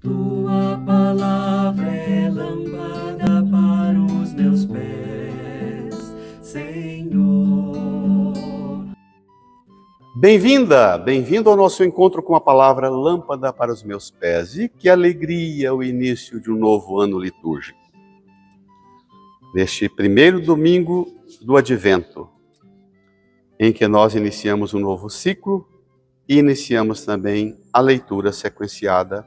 Tua palavra é lâmpada para os meus pés, Senhor. Bem-vinda, bem-vindo ao nosso encontro com a palavra lâmpada para os meus pés. E que alegria o início de um novo ano litúrgico. Neste primeiro domingo do Advento, em que nós iniciamos um novo ciclo e iniciamos também a leitura sequenciada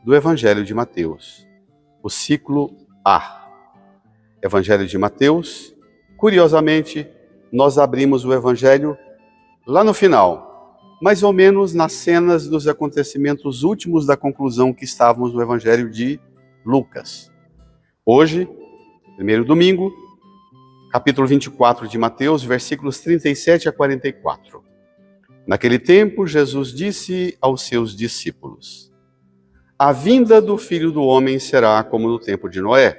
do Evangelho de Mateus, o ciclo A. Evangelho de Mateus, curiosamente, nós abrimos o Evangelho lá no final, mais ou menos nas cenas dos acontecimentos últimos da conclusão que estávamos no Evangelho de Lucas. Hoje, primeiro domingo, capítulo 24 de Mateus, versículos 37 a 44. Naquele tempo, Jesus disse aos seus discípulos: A vinda do Filho do Homem será como no tempo de Noé,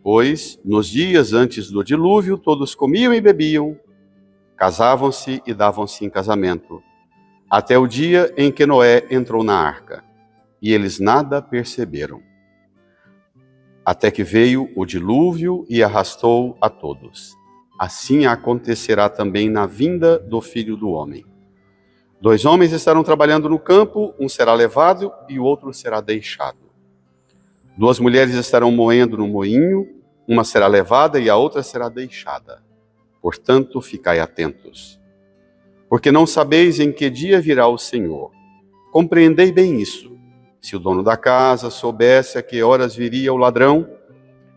pois, nos dias antes do dilúvio, todos comiam e bebiam, casavam-se e davam-se em casamento, até o dia em que Noé entrou na arca, e eles nada perceberam. Até que veio o dilúvio e arrastou a todos. Assim acontecerá também na vinda do Filho do Homem. 2 homens estarão trabalhando no campo, um será levado e o outro será deixado. 2 mulheres estarão moendo no moinho, uma será levada e a outra será deixada. Portanto, ficai atentos, porque não sabeis em que dia virá o Senhor. Compreendei bem isso. Se o dono da casa soubesse a que horas viria o ladrão,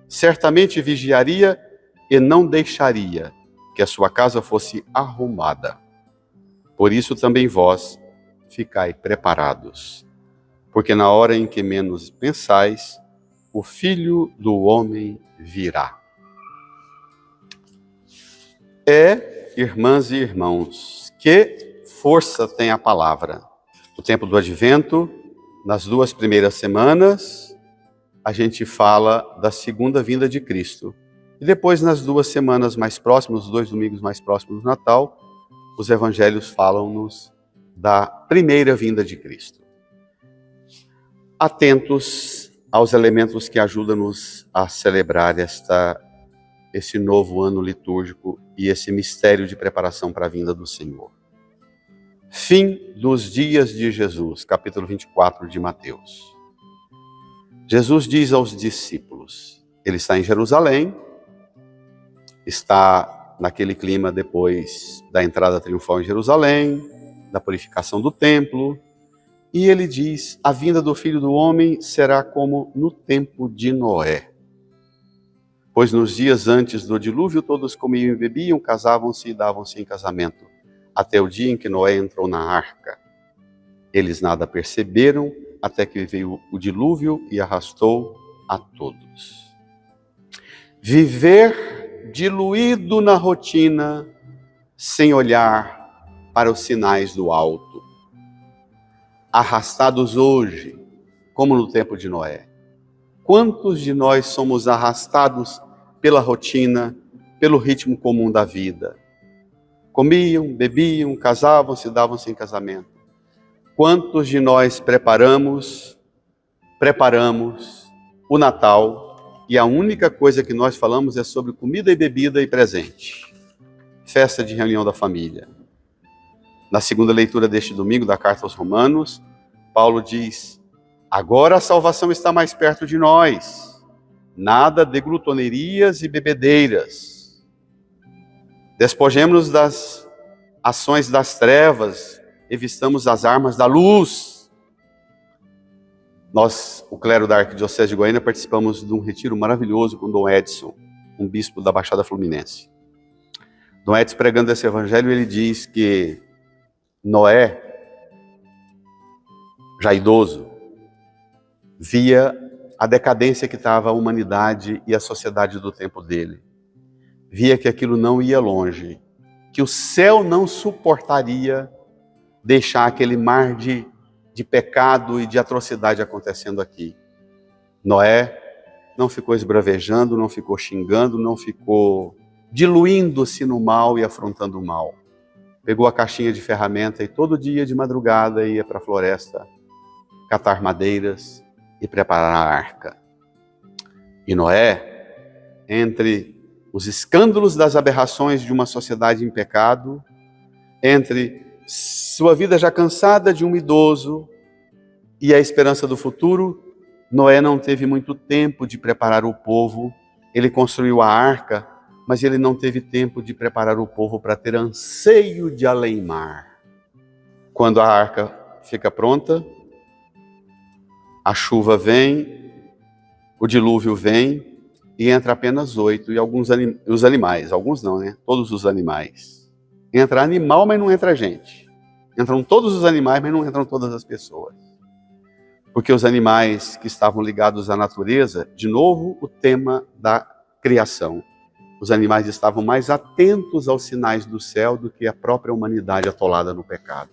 certamente vigiaria e não deixaria que a sua casa fosse arrombada. Por isso também vós ficai preparados, porque na hora em que menos pensais, o Filho do Homem virá. Irmãs e irmãos, que força tem a palavra. No tempo do Advento, nas 2 primeiras semanas, a gente fala da segunda vinda de Cristo. E depois, nas 2 semanas mais próximas, os 2 domingos mais próximos do Natal, os evangelhos falam-nos da primeira vinda de Cristo. Atentos aos elementos que ajudam-nos a celebrar esse novo ano litúrgico e esse mistério de preparação para a vinda do Senhor. Fim dos dias de Jesus, capítulo 24 de Mateus. Jesus diz aos discípulos, ele está em Jerusalém, está naquele clima depois da entrada triunfal em Jerusalém, da purificação do templo, e ele diz, a vinda do Filho do Homem será como no tempo de Noé. Pois nos dias antes do dilúvio, todos comiam e bebiam, casavam-se e davam-se em casamento, até o dia em que Noé entrou na arca. Eles nada perceberam, até que veio o dilúvio e arrastou a todos. Viver diluído na rotina, sem olhar para os sinais do alto. Arrastados hoje, como no tempo de Noé. Quantos de nós somos arrastados pela rotina, pelo ritmo comum da vida? Comiam, bebiam, casavam-se, davam-se em casamento. Quantos de nós preparamos o Natal e a única coisa que nós falamos é sobre comida e bebida e presente. Festa de reunião da família. Na segunda leitura deste domingo da Carta aos Romanos, Paulo diz, agora a salvação está mais perto de nós. Nada de glutonerias e bebedeiras. Despojemos-nos das ações das trevas e vistamos as armas da luz. Nós, o clero da Arquidiocese de Goiânia, participamos de um retiro maravilhoso com Dom Edson, um bispo da Baixada Fluminense. Dom Edson, pregando esse evangelho, ele diz que Noé, já idoso, via a decadência que estava a humanidade e a sociedade do tempo dele. Via que aquilo não ia longe, que o céu não suportaria deixar aquele mar de pecado e de atrocidade acontecendo aqui. Noé não ficou esbravejando, não ficou xingando, não ficou diluindo-se no mal e afrontando o mal. Pegou a caixinha de ferramenta e todo dia de madrugada ia para a floresta catar madeiras e preparar a arca. E Noé, entre os escândalos das aberrações de uma sociedade em pecado, entre sua vida já cansada de um idoso e a esperança do futuro, Noé não teve muito tempo de preparar o povo. Ele construiu a arca, mas ele não teve tempo de preparar o povo para ter anseio de além-mar. Quando a arca fica pronta, a chuva vem, o dilúvio vem e entra apenas 8 e os animais, alguns não, né? Todos os animais. Entra animal, mas não entra gente. Entram todos os animais, mas não entram todas as pessoas. Porque os animais que estavam ligados à natureza, de novo o tema da criação. Os animais estavam mais atentos aos sinais do céu do que a própria humanidade atolada no pecado.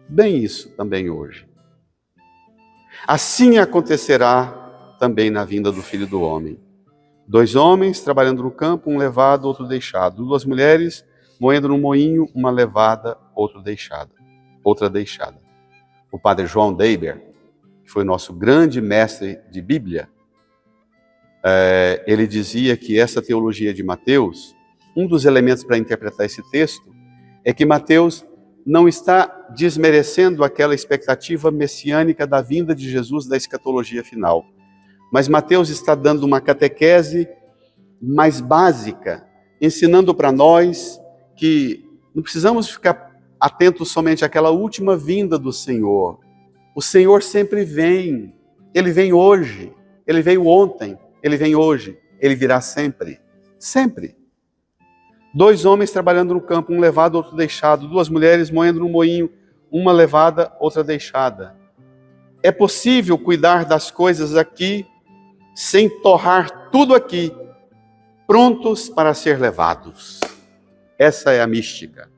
Bem isso também hoje. Assim acontecerá também na vinda do Filho do Homem. 2 homens trabalhando no campo, um levado, outro deixado. 2 mulheres moendo no moinho, uma levada, outra deixada. O padre João Deiber, que foi nosso grande mestre de Bíblia, ele dizia que essa teologia de Mateus, um dos elementos para interpretar esse texto, é que Mateus não está desmerecendo aquela expectativa messiânica da vinda de Jesus da escatologia final. Mas Mateus está dando uma catequese mais básica, ensinando para nós que não precisamos ficar atentos somente àquela última vinda do Senhor. O Senhor sempre vem. Ele vem hoje, ele veio ontem, ele vem hoje, ele virá sempre. Sempre. 2 homens trabalhando no campo, um levado, outro deixado. 2 mulheres moendo no moinho, uma levada, outra deixada. É possível cuidar das coisas aqui sem torrar tudo aqui, prontos para ser levados. Essa é a mística.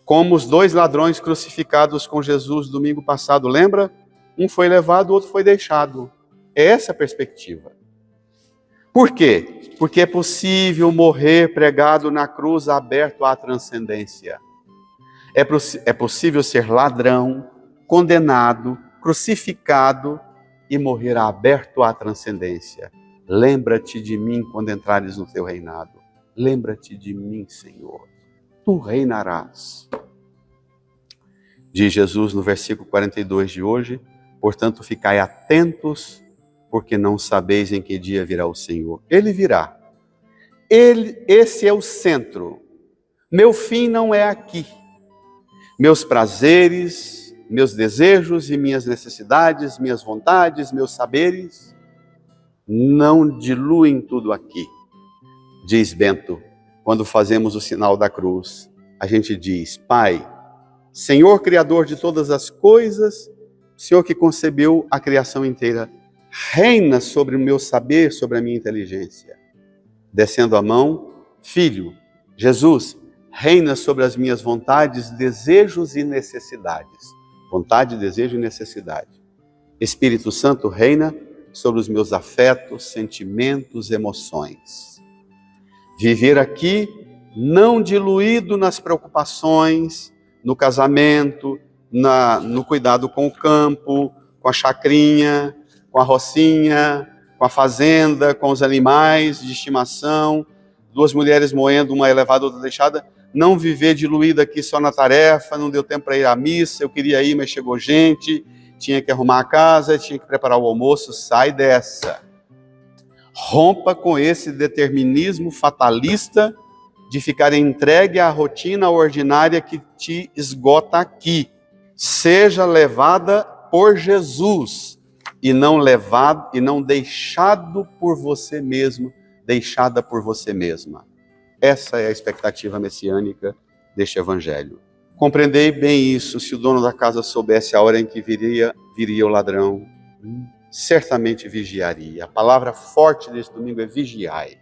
Como os 2 ladrões crucificados com Jesus domingo passado, lembra? Um foi levado, o outro foi deixado. É essa a perspectiva. Por quê? Porque é possível morrer pregado na cruz aberto à transcendência. É possível ser ladrão, condenado, crucificado e morrer aberto à transcendência. Lembra-te de mim quando entrares no teu reinado. Lembra-te de mim, Senhor. Tu reinarás. Diz Jesus no versículo 42 de hoje, portanto, ficai atentos, porque não sabeis em que dia virá o Senhor. Ele virá. Esse é o centro. Meu fim não é aqui. Meus prazeres, meus desejos e minhas necessidades, minhas vontades, meus saberes, não diluem tudo aqui. Diz Bento, quando fazemos o sinal da cruz, a gente diz: Pai, Senhor Criador de todas as coisas, Senhor que concebeu a criação inteira, reina sobre o meu saber, sobre a minha inteligência. Descendo a mão, Filho, Jesus, reina sobre as minhas vontades, desejos e necessidades. Vontade, desejo e necessidade. Espírito Santo reina sobre os meus afetos, sentimentos, emoções. Viver aqui não diluído nas preocupações, no casamento, no cuidado com o campo, com a chacrinha, com a rocinha, com a fazenda, com os animais de estimação, 2 mulheres moendo, uma elevada, outra deixada. Não viver diluído aqui só na tarefa, não deu tempo para ir à missa, eu queria ir, mas chegou gente, tinha que arrumar a casa, tinha que preparar o almoço. Sai dessa. Rompa com esse determinismo fatalista de ficar entregue à rotina ordinária que te esgota aqui. Seja levada por Jesus e não levado e não deixado por você mesmo, deixada por você mesma. Essa é a expectativa messiânica deste evangelho. Compreendei bem isso. Se o dono da casa soubesse a hora em que viria o ladrão, certamente vigiaria. A palavra forte deste domingo é vigiai.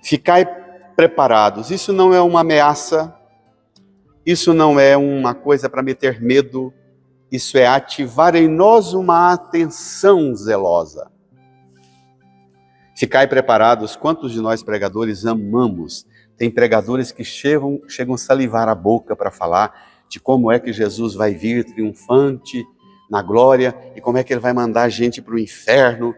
Ficai preparados. Isso não é uma ameaça, isso não é uma coisa para meter medo, isso é ativar em nós uma atenção zelosa. Ficai preparados. Quantos de nós pregadores amamos? Tem pregadores que chegam a salivar a boca para falar de como é que Jesus vai vir triunfante, na glória, e como é que ele vai mandar a gente para o inferno.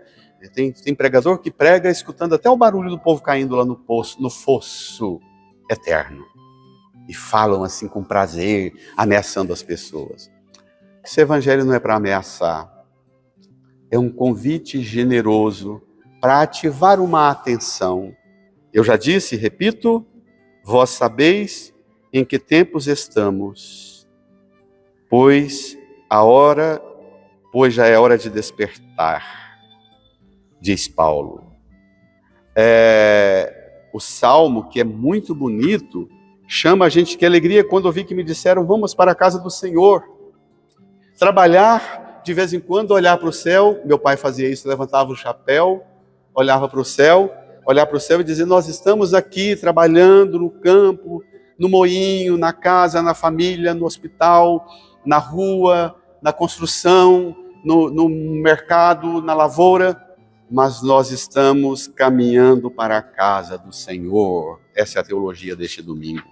Tem pregador que prega escutando até o barulho do povo caindo lá no fosso eterno. E falam assim com prazer, ameaçando as pessoas. Esse evangelho não é para ameaçar. É um convite generoso para ativar uma atenção. Eu já disse, repito, vós sabeis em que tempos estamos, pois já é hora de despertar, diz Paulo. O salmo, que é muito bonito, chama a gente que alegria quando ouvi que me disseram, vamos para a casa do Senhor. Trabalhar, de vez em quando, olhar para o céu. Meu pai fazia isso, levantava o chapéu, olhava para o céu, e dizia, nós estamos aqui trabalhando no campo, no moinho, na casa, na família, no hospital, na rua, na construção, no mercado, na lavoura, mas nós estamos caminhando para a casa do Senhor. Essa é a teologia deste domingo.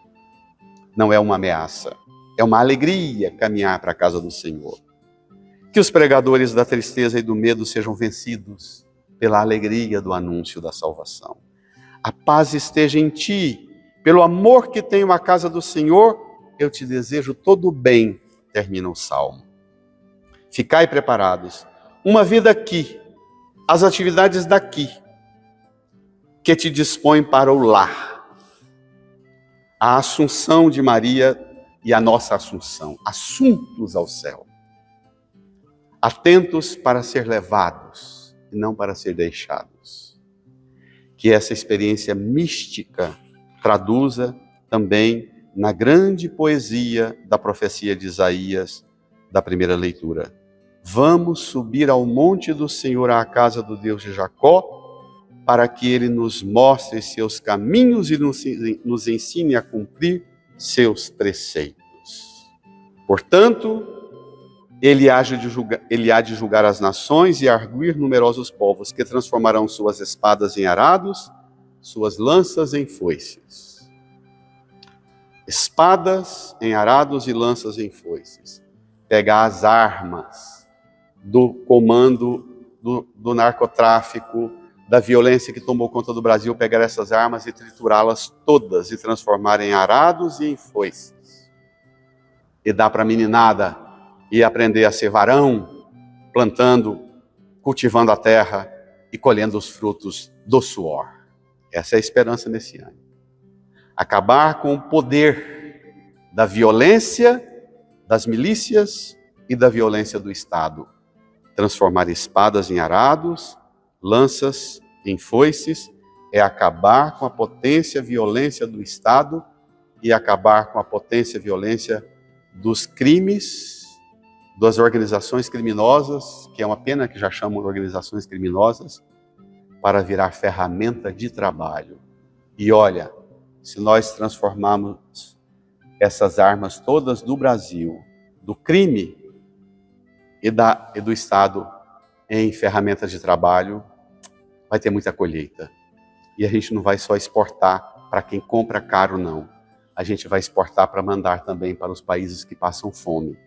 Não é uma ameaça, é uma alegria caminhar para a casa do Senhor. Que os pregadores da tristeza e do medo sejam vencidos pela alegria do anúncio da salvação. A paz esteja em ti, pelo amor que tenho à casa do Senhor, eu te desejo todo o bem, termina o salmo. Ficai preparados, uma vida aqui, as atividades daqui, que te dispõem para o lar. A assunção de Maria e a nossa assunção, assuntos ao céu. Atentos para ser levados e não para ser deixados. Que essa experiência mística traduza também na grande poesia da profecia de Isaías, da primeira leitura. Vamos subir ao monte do Senhor, à casa do Deus de Jacó, para que Ele nos mostre seus caminhos e nos ensine a cumprir seus preceitos. Portanto, Ele há de julgar as nações e arguir numerosos povos, que transformarão suas espadas em arados, suas lanças em foices. Espadas em arados e lanças em foices. Pegar as armas do comando do narcotráfico, da violência que tomou conta do Brasil, pegar essas armas e triturá-las todas e transformar em arados e em foices. E dar para a meninada e aprender a ser varão, plantando, cultivando a terra e colhendo os frutos do suor. Essa é a esperança messiânica. Acabar com o poder da violência, das milícias e da violência do Estado. Transformar espadas em arados, lanças em foices, é acabar com a potência e violência do Estado e acabar com a potência e violência dos crimes, das organizações criminosas, que é uma pena que já chamam de organizações criminosas, para virar ferramenta de trabalho. E olha, se nós transformarmos essas armas todas do Brasil, do crime e do Estado em ferramentas de trabalho, vai ter muita colheita. E a gente não vai só exportar para quem compra caro, não. A gente vai exportar para mandar também para os países que passam fome.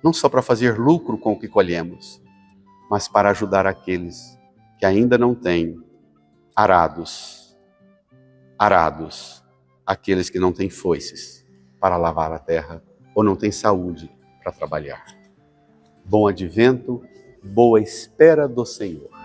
Não só para fazer lucro com o que colhemos, mas para ajudar aqueles que ainda não têm arados, aqueles que não têm foices para lavar a terra ou não têm saúde para trabalhar. Bom advento, boa espera do Senhor.